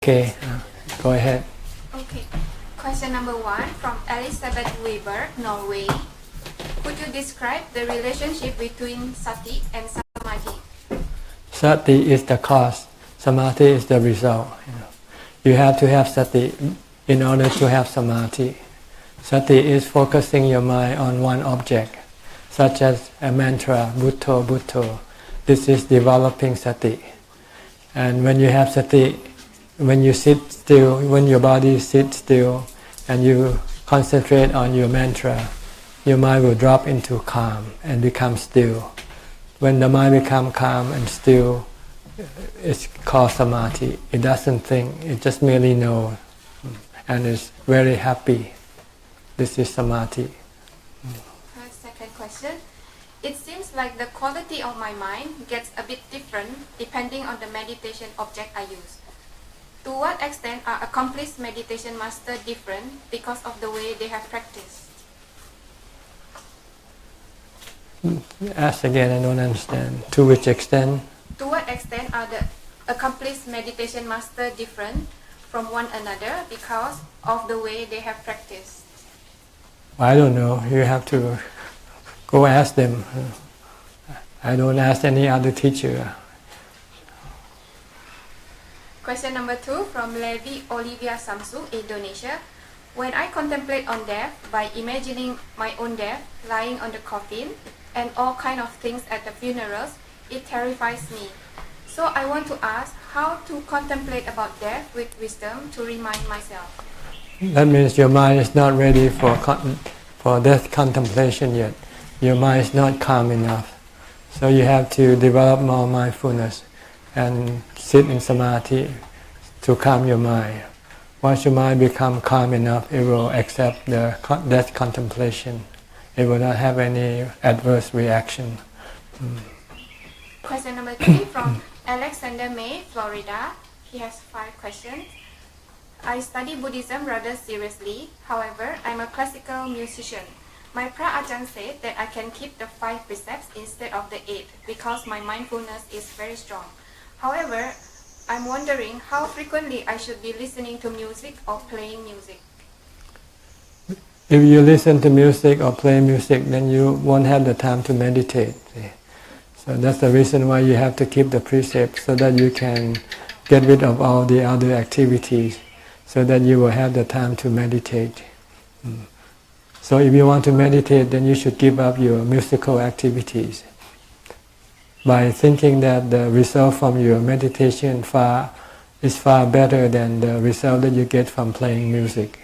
Okay, go ahead. Okay. Question number 1 from Elizabeth Weber, Norway. Could you describe the relationship between sati and samadhi? Sati is the cause, samadhi is the result. You have to have sati in order to have samadhi. Sati is focusing your mind on one object, such as a mantra, Bhutto, Bhutto. This is developing sati. And when you have sati, when you sit still, when your body sits still, and you concentrate on your mantra, your mind will drop into calm and become still. When the mind becomes calm and still, it's called samadhi. It doesn't think, it just merely knows, and is very happy. This is samadhi. Second question. It seems like the quality of my mind gets a bit different depending on the meditation object I use. To what extent are accomplished meditation masters different because of the way they have practiced? Ask again, I don't understand. To which extent? To what extent are the accomplished meditation masters different from one another because of the way they have practiced? I don't know. You have to go ask them. I don't ask any other teacher. Question number 2 from Levi Olivia Samsu, Indonesia. When I contemplate on death by imagining my own death lying on the coffin and all kind of things at the funerals, it terrifies me. So I want to ask how to contemplate about death with wisdom to remind myself. That means your mind is not ready for death contemplation yet. Your mind is not calm enough. So you have to develop more mindfulness and sit in samadhi to calm your mind. Once your mind becomes calm enough, it will accept the death contemplation. It will not have any adverse reaction. Question number 3 from Alexander May, Florida. He has 5 questions. I study Buddhism rather seriously. However, I'm a classical musician. My Ajahn said that I can keep the 5 precepts instead of the 8 because my mindfulness is very strong. However, I'm wondering how frequently I should be listening to music or playing music. If you listen to music or play music, then you won't have the time to meditate. So that's the reason why you have to keep the precepts, so that you can get rid of all the other activities, so that you will have the time to meditate. So if you want to meditate, then you should give up your musical activities by thinking that the result from your meditation is far better than the result that you get from playing music.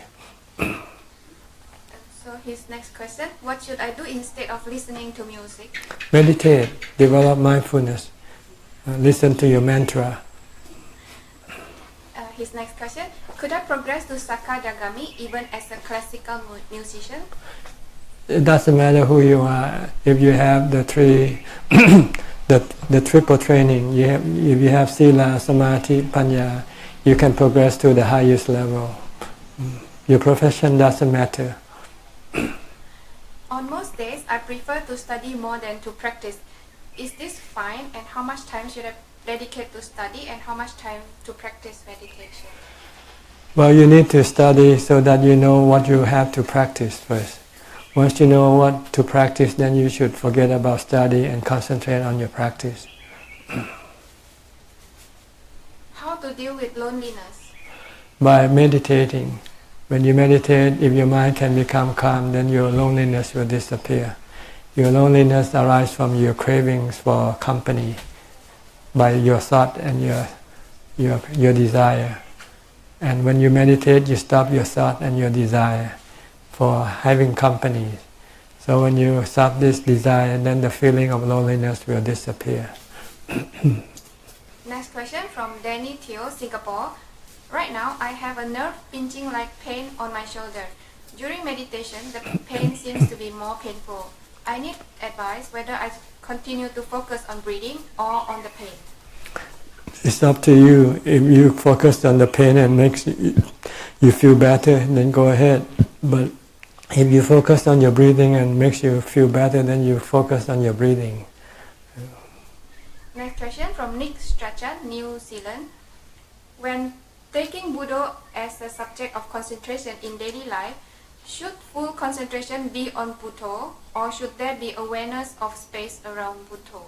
So his next question, what should I do instead of listening to music? Meditate, develop mindfulness, listen to your mantra. His next question, could I progress to Sakadagami even as a classical musician? It doesn't matter who you are. If you have the three, the triple training, if you have Sila, Samadhi, Panya, you can progress to the highest level. Your profession doesn't matter. On most days, I prefer to study more than to practice. Is this fine, and how much time should I dedicate to study and how much time to practice meditation? Well, you need to study so that you know what you have to practice first. Once you know what to practice, then you should forget about study and concentrate on your practice. How to deal with loneliness? By meditating. When you meditate, if your mind can become calm, then your loneliness will disappear. Your loneliness arises from your cravings for company, by your thought and your desire. And when you meditate, you stop your thought and your desire for having company. So when you stop this desire, then the feeling of loneliness will disappear. Next question from Danny Teo, Singapore. Right now, I have a nerve pinching like pain on my shoulder. During meditation, the pain seems to be more painful. I need advice whether I continue to focus on breathing or on the pain. It's up to you. If you focus on the pain and makes you feel better, then go ahead. But if you focus on your breathing and makes you feel better, then you focus on your breathing. Next question from Nick Strachan, New Zealand. When taking Buddha as a subject of concentration in daily life, should full concentration be on Buddha, or should there be awareness of space around Buddha?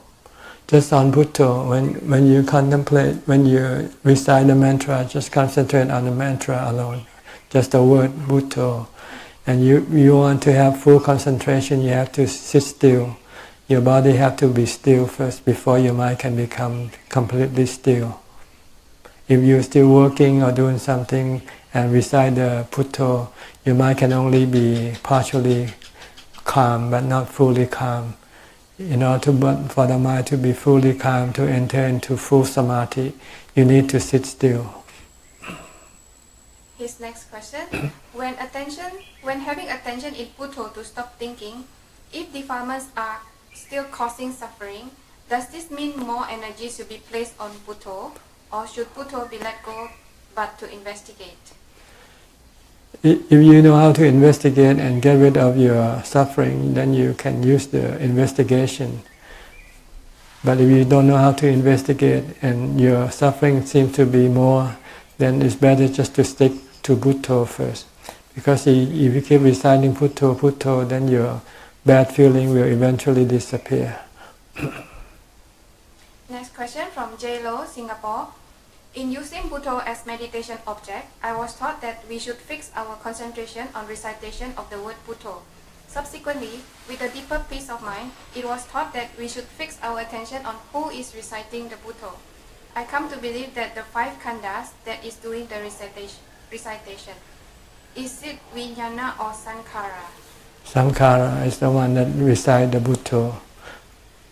Just on Buddha. When you contemplate, when you recite the mantra, just concentrate on the mantra alone, just the word Buddha. And you want to have full concentration, you have to sit still. Your body have to be still first before your mind can become completely still. If you're still working or doing something and recite the Buddha, your mind can only be partially calm but not fully calm. In order for the mind to be fully calm, to enter into full samadhi, you need to sit still. His next question: when having attention in Buddha to stop thinking, if defilements are still causing suffering, does this mean more energy should be placed on Buddha, or should Buddha be let go but to investigate? If you know how to investigate and get rid of your suffering, then you can use the investigation. But if you don't know how to investigate and your suffering seems to be more, then it's better just to stick to Buddha first. Because if you keep reciting Buddha, Buddha, then your bad feeling will eventually disappear. Next question from J. Lo, Singapore. In using Buddha as meditation object, I was taught that we should fix our concentration on recitation of the word Buddha. Subsequently, with a deeper peace of mind, it was taught that we should fix our attention on who is reciting the Buddha. I come to believe that the 5 khandhas that is doing the recitation. Is it Vijnana or Sankhara? Sankhara is the one that recites the Buddha.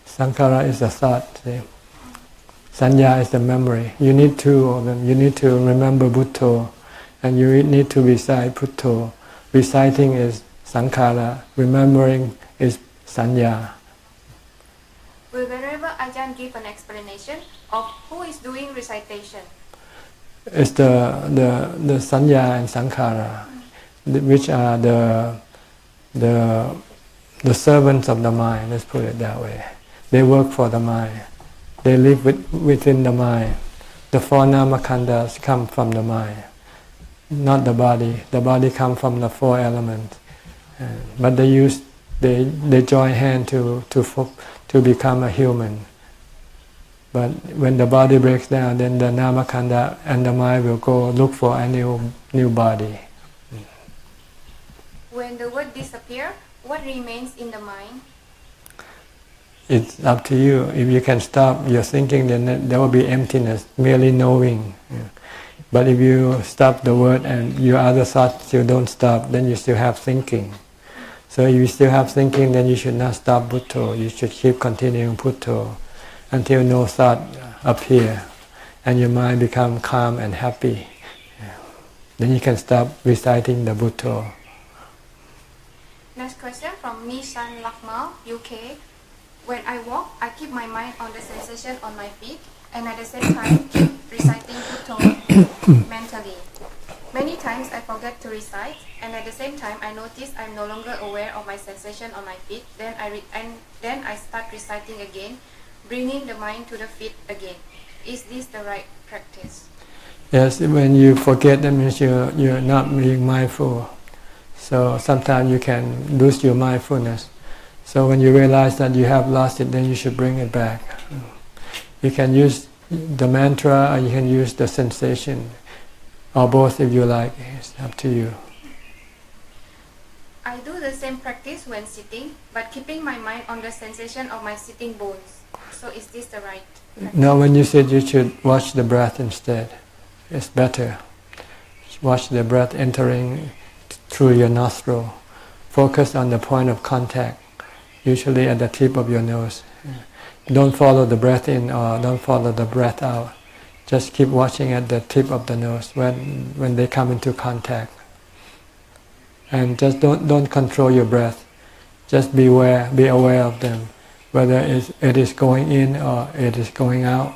Sankhara is the thought. See? Sanya is the memory. You need 2 of them. You need to remember Buddha and you need to recite Buddha. Reciting is Sankhara. Remembering is Sanya. Will Venerable Ajahn give an explanation of who is doing recitation? It's the Sanya and Sankhara, which are the servants of the mind. Let's put it that way. They work for the mind. They live within the mind. The 4 namakhandhas come from the mind, not the body. The body comes from the 4 elements, but they join hands to become a human. But when the body breaks down, then the namakhandha and the mind will go look for a new body. When the word disappears, what remains in the mind? It's up to you. If you can stop your thinking, then there will be emptiness, merely knowing. But if you stop the word and your other thoughts still don't stop, then you still have thinking. So if you still have thinking, then you should not stop Buddha. You should keep continuing Buddha until no thought appear and your mind become calm and happy. Then you can stop reciting the Buddha. Next question from Nishan Lakmal, UK. When I walk, I keep my mind on the sensation on my feet and at the same time keep reciting Buddha mentally. Many times I forget to recite and at the same time I notice I'm no longer aware of my sensation on my feet. Then I start reciting again, bringing the mind to the feet again. Is this the right practice? Yes, when you forget, that means you're not being mindful. So sometimes you can lose your mindfulness. So when you realize that you have lost it, then you should bring it back. You can use the mantra or you can use the sensation, or both if you like. It's up to you. I do the same practice when sitting, but keeping my mind on the sensation of my sitting bones. So is this the right practice? No, when you sit, you should watch the breath instead. It's better. Watch the breath entering through your nostril. Focus on the point of contact, usually at the tip of your nose. Don't follow the breath in or don't follow the breath out. Just keep watching at the tip of the nose when they come into contact. And just don't control your breath. Just be aware of them. Whether it is going in or it is going out,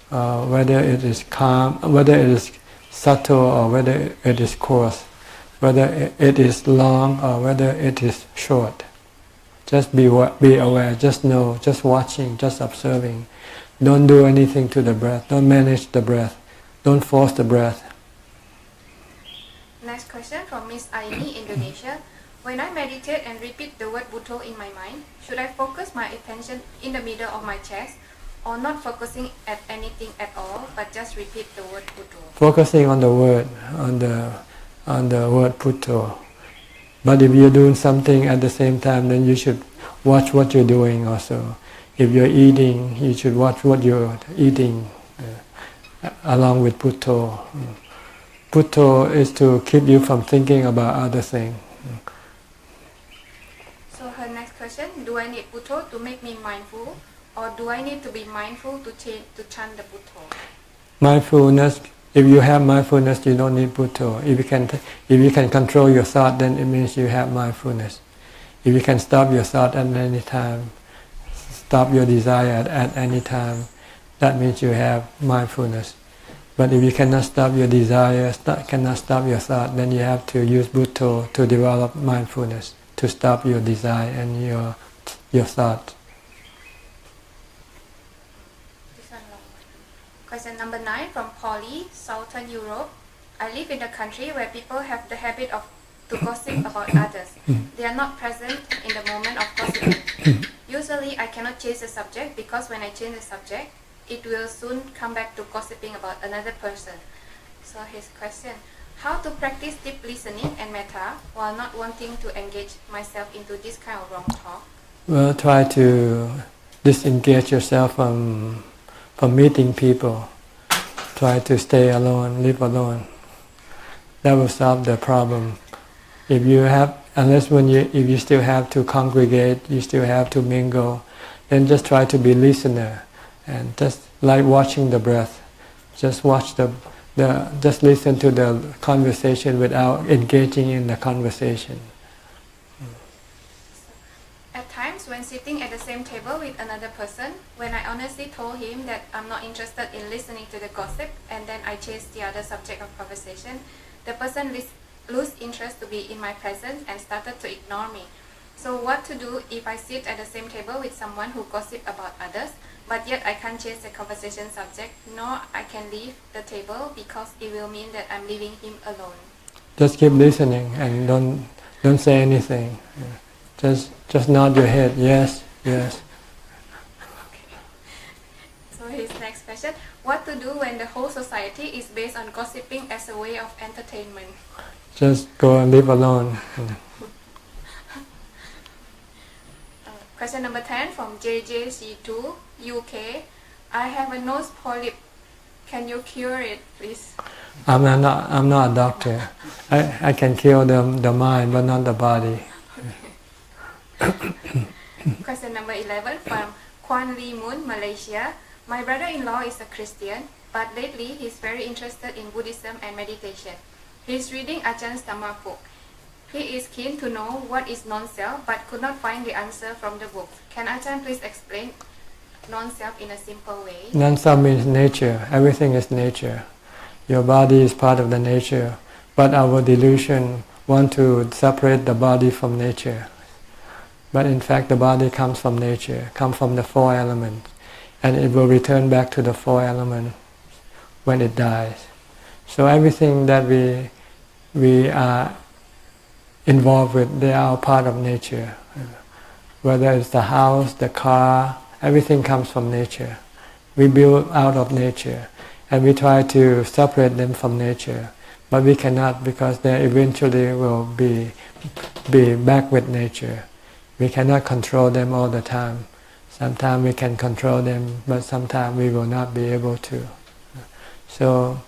whether it is calm, whether it is subtle or whether it is coarse, whether it is long or whether it is short. Just be aware, just know, just watching, just observing. Don't do anything to the breath, don't manage the breath, don't force the breath. Next question from Miss Aini, Indonesia. When I meditate and repeat the word Bhutto in my mind, should I focus my attention in the middle of my chest or not focusing at anything at all, but just repeat the word Bhutto? Focusing on the word, on the word Bhutto. But if you're doing something at the same time, then you should watch what you're doing also. If you're eating, you should watch what you're eating along with Bhutto. Bhutto is to keep you from thinking about other things. So her next question, do I need Bhutto to make me mindful, or do I need to be mindful to chant the Bhutto? Mindfulness, if you have mindfulness, you don't need Bhutto. If you can control your thought, then it means you have mindfulness. If you can stop your thought at any time, stop your desire at any time, that means you have mindfulness. But if you cannot stop your desire, cannot stop your thought, then you have to use Bhutto to develop mindfulness, to stop your desire and your thought. Question number 9 from Polly, Southern Europe. I live in a country where people have the habit of to gossip about others. They are not present in the moment of gossiping. Usually I cannot change the subject because when I change the subject, it will soon come back to gossiping about another person. So his question, how to practice deep listening and metta while not wanting to engage myself into this kind of wrong talk? Well, try to disengage yourself from meeting people. Try to stay alone, live alone. That will solve the problem. If you still have to congregate, you still have to mingle, then just try to be listener. And just like watching the breath, just watch just listen to the conversation without engaging in the conversation. At times when sitting at the same table with another person, when I honestly told him that I'm not interested in listening to the gossip, and then I changed the other subject of conversation, the person lose interest to be in my presence and started to ignore me. So what to do if I sit at the same table with someone who gossip about others, but yet I can't change the conversation subject, nor I can leave the table because it will mean that I'm leaving him alone? Just keep listening and don't say anything. Just nod your head, yes, yes. So his next question, what to do when the whole society is based on gossiping as a way of entertainment? Just go and live alone. Question number 10 from JJC2, UK. I have a nose polyp. Can you cure it, please? I'm not a doctor. I can cure the mind, but not the body. Question number 11 from Kwan Lee Moon, Malaysia. My brother-in-law is a Christian, but lately he's very interested in Buddhism and meditation. He's reading Ajahn's Dhamma book. He is keen to know what is non-self, but could not find the answer from the book. Can Ajahn please explain non-self in a simple way? Non-self means nature. Everything is nature. Your body is part of the nature, but our delusion want to separate the body from nature. But in fact, the body comes from nature, comes from the four elements, and it will return back to the four elements when it dies. So everything that we are involved with, they are part of nature. Whether it's the house, the car, everything comes from nature. We build out of nature, and we try to separate them from nature, but we cannot, because they eventually will be back with nature. We cannot control them all the time. Sometimes we can control them, but sometimes we will not be able to. So,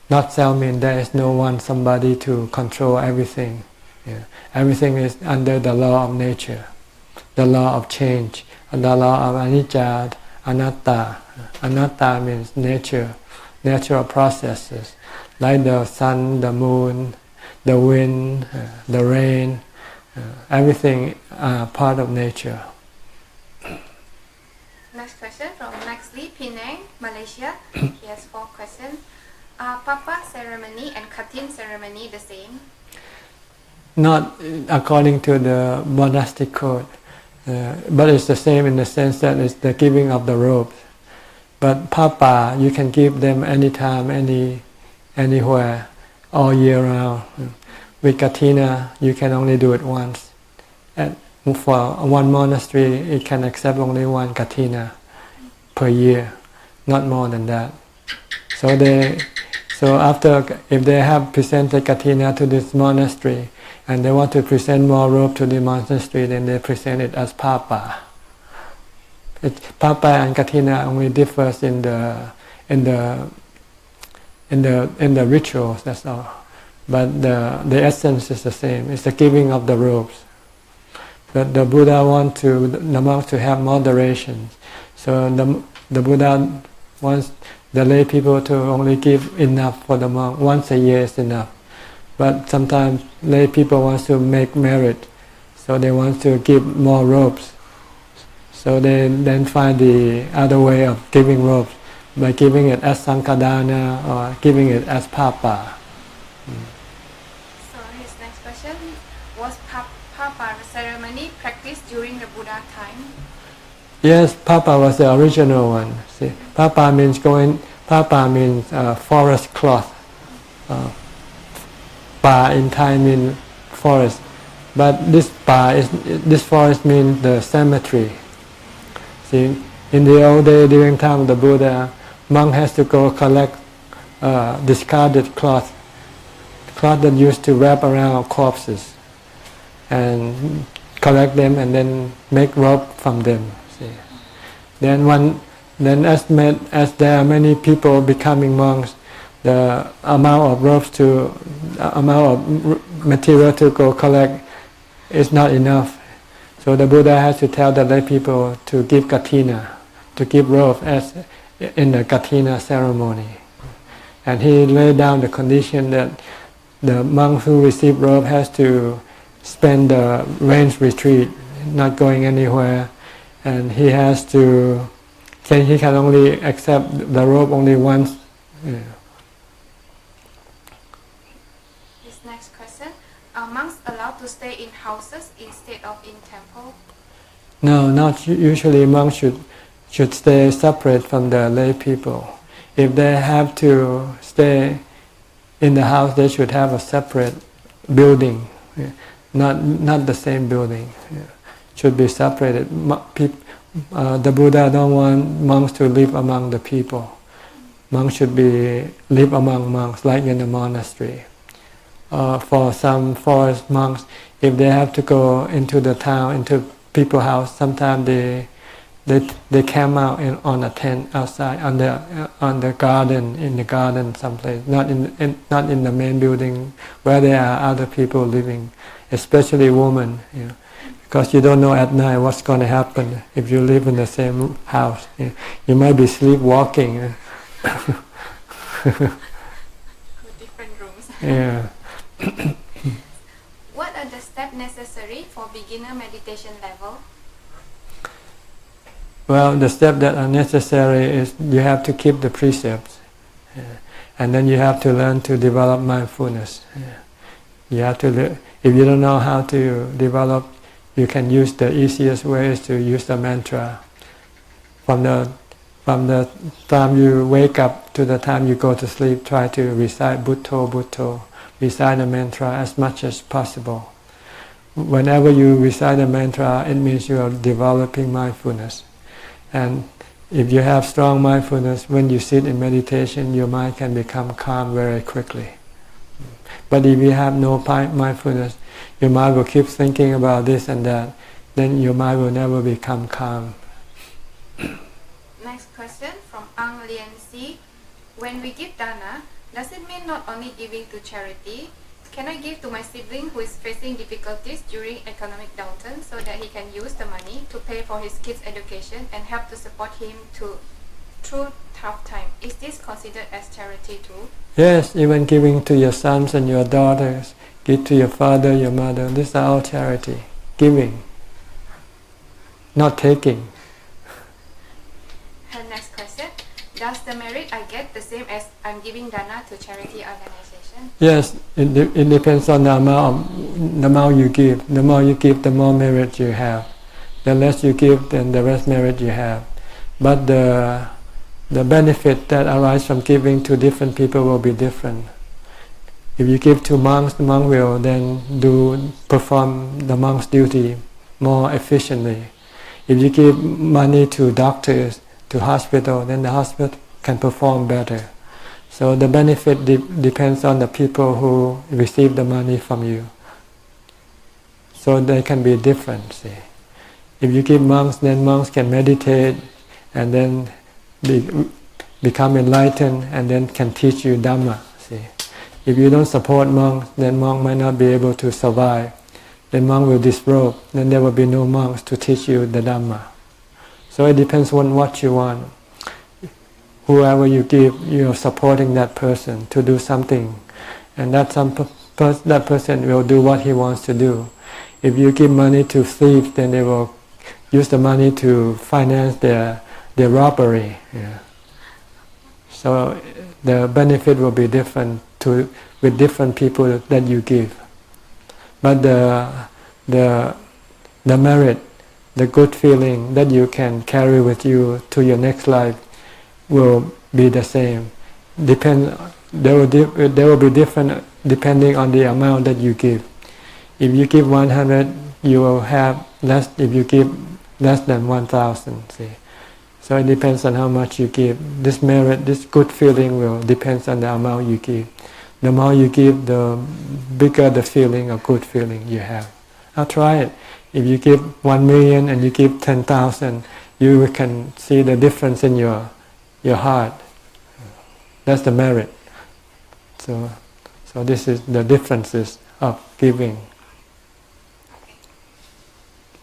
not self means there is no one, somebody to control everything. Yeah. Everything is under the law of nature, the law of change, and the law of anicca, anatta. Anatta means nature, natural processes, like the sun, the moon, the wind, the rain. Everything part of nature. Next question from Max Lee, Penang, Malaysia. He has 4 questions. Are Papa ceremony and Katin ceremony the same? Not according to the monastic code, but it's the same in the sense that it's the giving of the robes. But Papa, you can give them anytime, anywhere, all year round. with katina, you can only do it once. And for one monastery, it can accept only one katina per year, not more than that. So after, if they have presented katina to this monastery, and they want to present more robe to the monastery, then they present it as papa. Papa and katina only differs in the rituals. That's all. But the essence is the same. It's the giving of the robes. But the Buddha wants the monks to have moderation. So the Buddha wants the lay people to only give enough for the monk. Once a year is enough. But sometimes lay people want to make merit, so they want to give more robes. So they then find the other way of giving robes by giving it as sankadana or giving it as papa. So his next question: was papa ceremony practiced during the Buddha time? Yes, papa was the original one. See, papa means forest cloth. Pa in Thai means forest, but this forest means the cemetery. See, in the old day, during time of the Buddha, monk has to go collect discarded cloth that used to wrap around corpses, and collect them and then make rope from them. See, then as there are many people becoming monks, the amount of material to go collect is not enough. So the Buddha has to tell the lay people to give katina, to give robe as in the katina ceremony. And he laid down the condition that the monk who receive robe has to spend the rains retreat, not going anywhere, and he has to say he can only accept the robe only once. Are monks allowed to stay in houses instead of in temple? No, not usually. Monks should stay separate from the lay people. If they have to stay in the house, they should have a separate building, not the same building. Should be separated. The Buddha don't want monks to live among the people. Monks should live among monks, like in the monastery. For some forest monks, if they have to go into the town, into people's house, sometimes they camp out on a tent outside, on the garden, in the garden someplace, not in the main building where there are other people living, especially women, because you don't know at night what's going to happen if you live in the same house. You might be sleepwalking. Different rooms. Yeah. What are the steps necessary for beginner meditation level? Well, the steps that are necessary is you have to keep the precepts, and then you have to learn to develop mindfulness. You have to. If you don't know how to develop, you can use the easiest way is to use the mantra. From the time you wake up to the time you go to sleep, try to recite Bhutto Bhutto. Recite the mantra as much as possible. Whenever you recite a mantra, it means you are developing mindfulness. And if you have strong mindfulness, when you sit in meditation, your mind can become calm very quickly. But if you have no mindfulness, your mind will keep thinking about this and that, then your mind will never become calm. Next question from Ang Lian Si. When we give dana, does it mean not only giving to charity? Can I give to my sibling who is facing difficulties during economic downturn so that he can use the money to pay for his kids' education and help to support him through tough time? Is this considered as charity too? Yes, even giving to your sons and your daughters, give to your father, your mother, these are all charity. Giving, not taking. Her next question. Does the merit I get the same as I'm giving dana to charity organization? Yes, it depends on the amount you give. The more you give, the more merit you have. The less you give, then the less merit you have. But the benefit that arises from giving to different people will be different. If you give to monks, the monk will then perform the monk's duty more efficiently. If you give money to doctors, to hospital, then the hospital can perform better. So the benefit depends on the people who receive the money from you. So they can be different. See. If you give monks, then monks can meditate and then become enlightened and then can teach you Dhamma. See. If you don't support monks, then monk might not be able to survive. Then monk will disrobe, then there will be no monks to teach you the Dhamma. So it depends on what you want. Whoever you give, you are supporting that person to do something, and that person will do what he wants to do. If you give money to thieves, then they will use the money to finance their robbery. Yeah. So the benefit will be different with different people that you give. But the merit, the good feeling that you can carry with you to your next life will be the same. There will be different depending on the amount that you give. If you give 100, you will have less if you give less than 1,000. See, so it depends on how much you give. This merit, this good feeling will depends on the amount you give. The more you give, the bigger the feeling of good feeling you have. I'll try it. If you give 1 million and you give 10,000, you can see the difference in your heart. That's the merit. So this is the differences of giving.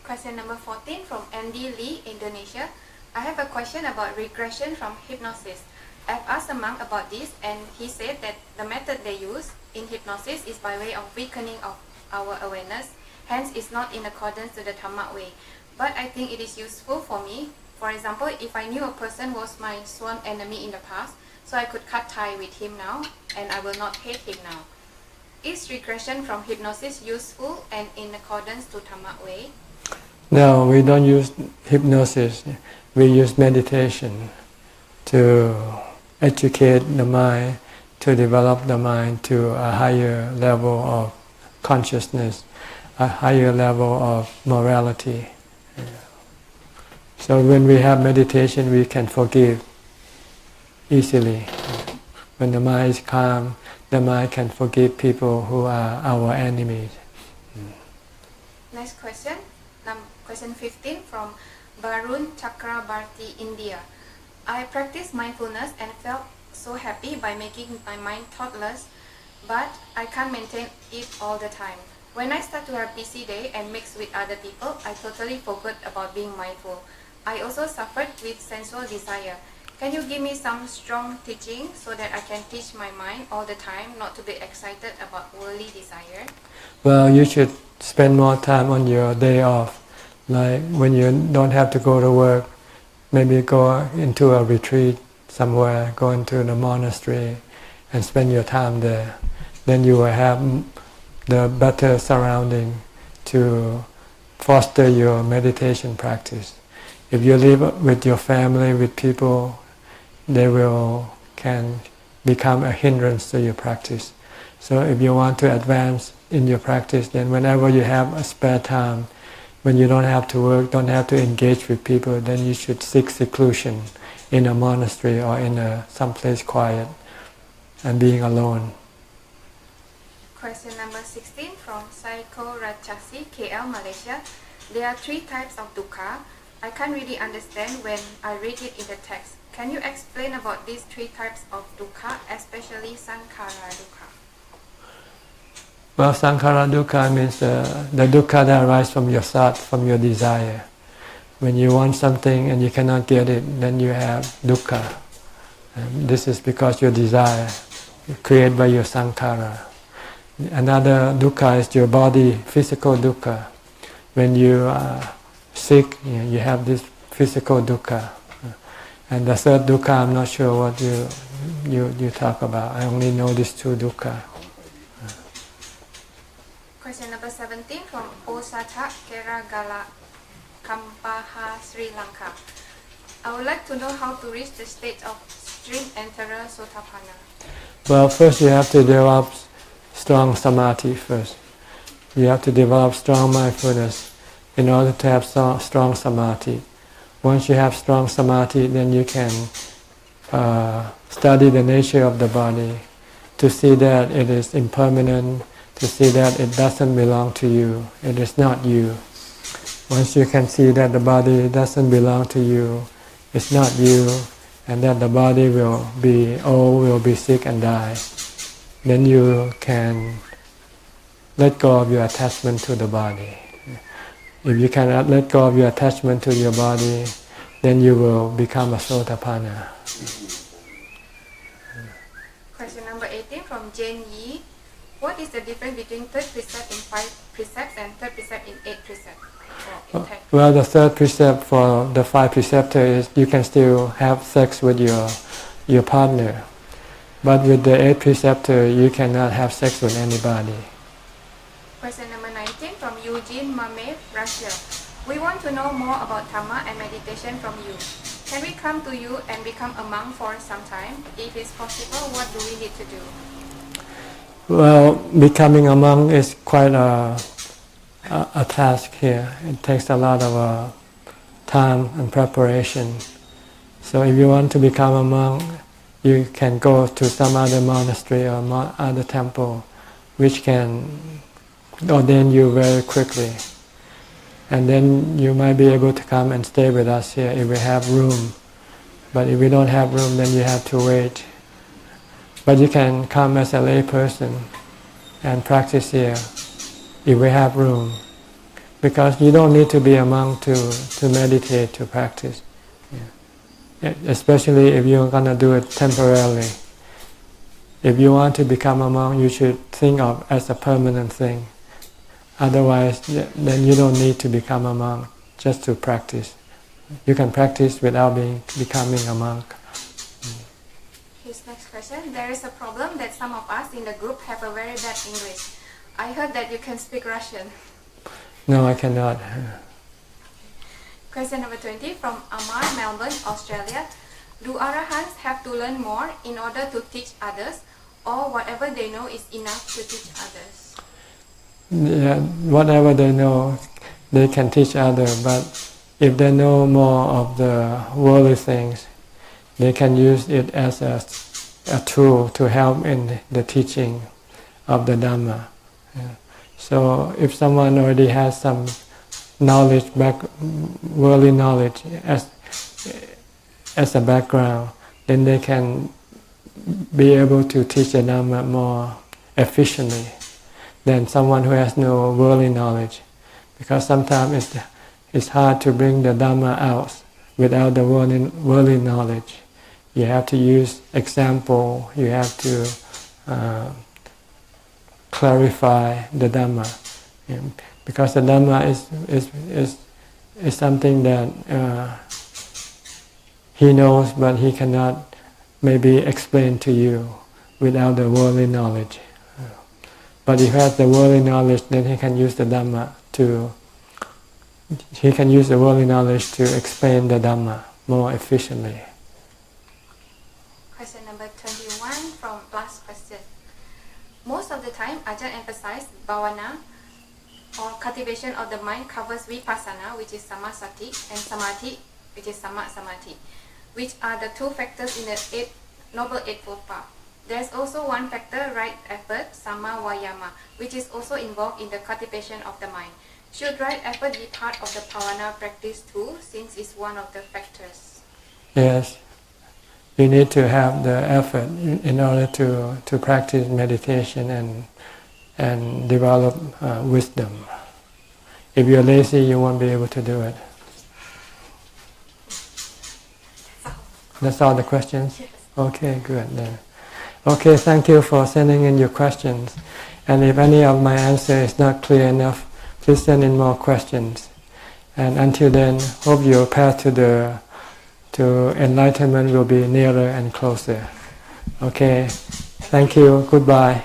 Question number 14 from Andy Lee, Indonesia. I have a question about regression from hypnosis. I've asked a monk about this, and he said that the method they use in hypnosis is by way of weakening of our awareness, hence it's not in accordance to the Dhamma way. But I think it is useful for me. For example, if I knew a person was my sworn enemy in the past, so I could cut tie with him now, and I will not hate him now. Is regression from hypnosis useful and in accordance to Dhamma way? No, we don't use hypnosis. We use meditation to educate the mind, to develop the mind to a higher level of consciousness, a higher level of morality. So when we have meditation, we can forgive easily. When the mind is calm, the mind can forgive people who are our enemies. Next question, question 15 from Barun Chakrabarti, India. I practiced mindfulness and felt so happy by making my mind thoughtless, but I can't maintain it all the time. When I start to have busy day and mix with other people, I totally forgot about being mindful. I also suffered with sensual desire. Can you give me some strong teaching so that I can teach my mind all the time not to be excited about worldly desire? Well, you should spend more time on your day off. Like when you don't have to go to work, maybe go into a retreat somewhere, go into the monastery and spend your time there. Then you will have the better surrounding to foster your meditation practice. If you live with your family, with people, they can become a hindrance to your practice. So if you want to advance in your practice, then whenever you have a spare time, when you don't have to work, don't have to engage with people, then you should seek seclusion in a monastery or in someplace quiet and being alone. Question number 16 from Saiko Rachasi, KL, Malaysia. There are 3 types of dukkha. I can't really understand when I read it in the text. Can you explain about these 3 types of dukkha, especially sankhara dukkha? Well, sankhara dukkha means the dukkha that arises from your thought, from your desire. When you want something and you cannot get it, then you have dukkha. And this is because your desire created by your sankhara. Another dukkha is your body, physical dukkha. When you are sick, you have this physical dukkha. And the third dukkha, I'm not sure what you talk about. I only know these 2 dukkha. Question number 17 from Osata Keragala, Kampaha, Sri Lanka. I would like to know how to reach the state of stream enterer Sotapanna. Well, first you have to develop strong samadhi first. You have to develop strong mindfulness in order to have strong samadhi. Once you have strong samadhi, then you can study the nature of the body, to see that it is impermanent, to see that it doesn't belong to you, it is not you. Once you can see that the body doesn't belong to you, it's not you, and that the body will be old, will be sick and die, then you can let go of your attachment to the body. If you cannot let go of your attachment to your body, then you will become a Sotapanna. Question number 18 from Jane Yi. What is the difference between third precept in 5 precepts and third precept in 8 precepts? Well, the third precept for the 5 preceptors is you can still have sex with your partner. But with the 8 preceptor, you cannot have sex with anybody. Question number 19 from Eugene Mame, Russia. We want to know more about Dhamma and meditation from you. Can we come to you and become a monk for some time? If it's possible, what do we need to do? Well, becoming a monk is quite a task here. It takes a lot of time and preparation. So if you want to become a monk, you can go to some other monastery or other temple which can ordain you very quickly. And then you might be able to come and stay with us here if we have room. But if we don't have room, then you have to wait. But you can come as a lay person and practice here if we have room. Because you don't need to be a monk to meditate, to practice. Yeah. Especially if you're going to do it temporarily. If you want to become a monk, you should think of it as a permanent thing. Otherwise, then you don't need to become a monk just to practice. You can practice without becoming a monk. His next question. There is a problem that some of us in the group have a very bad English. I heard that you can speak Russian. No, I cannot. Question number 20 from Amar, Melbourne, Australia. Do Arahants have to learn more in order to teach others, or whatever they know is enough to teach others? Yeah, whatever they know, they can teach others, but if they know more of the worldly things, they can use it as a tool to help in the teaching of the Dhamma. Yeah. So if someone already has some knowledge, worldly knowledge as a background, then they can be able to teach the Dhamma more efficiently than someone who has no worldly knowledge. Because sometimes it's hard to bring the Dhamma out without the worldly knowledge. You have to use example, you have to clarify the Dhamma. Because the Dhamma is something that he knows, but he cannot maybe explain to you without the worldly knowledge. But if he has the worldly knowledge, then he can use the Dhamma to explain the Dhamma more efficiently. Question number 21 from last question. Most of the time, Ajahn emphasizes bhavana or cultivation of the mind covers vipassana, which is samasati, and samadhi, which is samadhi, which are the 2 factors in the Noble Eightfold Path. There's also one factor, right effort, samma vayama, which is also involved in the cultivation of the mind. Should right effort be part of the bhavana practice too, since it's one of the factors? Yes. You need to have the effort in order to practice meditation and develop wisdom. If you're lazy, you won't be able to do it. That's all the questions? Yes. Okay, good then. Okay, thank you for sending in your questions. And if any of my answer is not clear enough, please send in more questions. And until then, hope your path to enlightenment will be nearer and closer. Okay, thank you. Goodbye.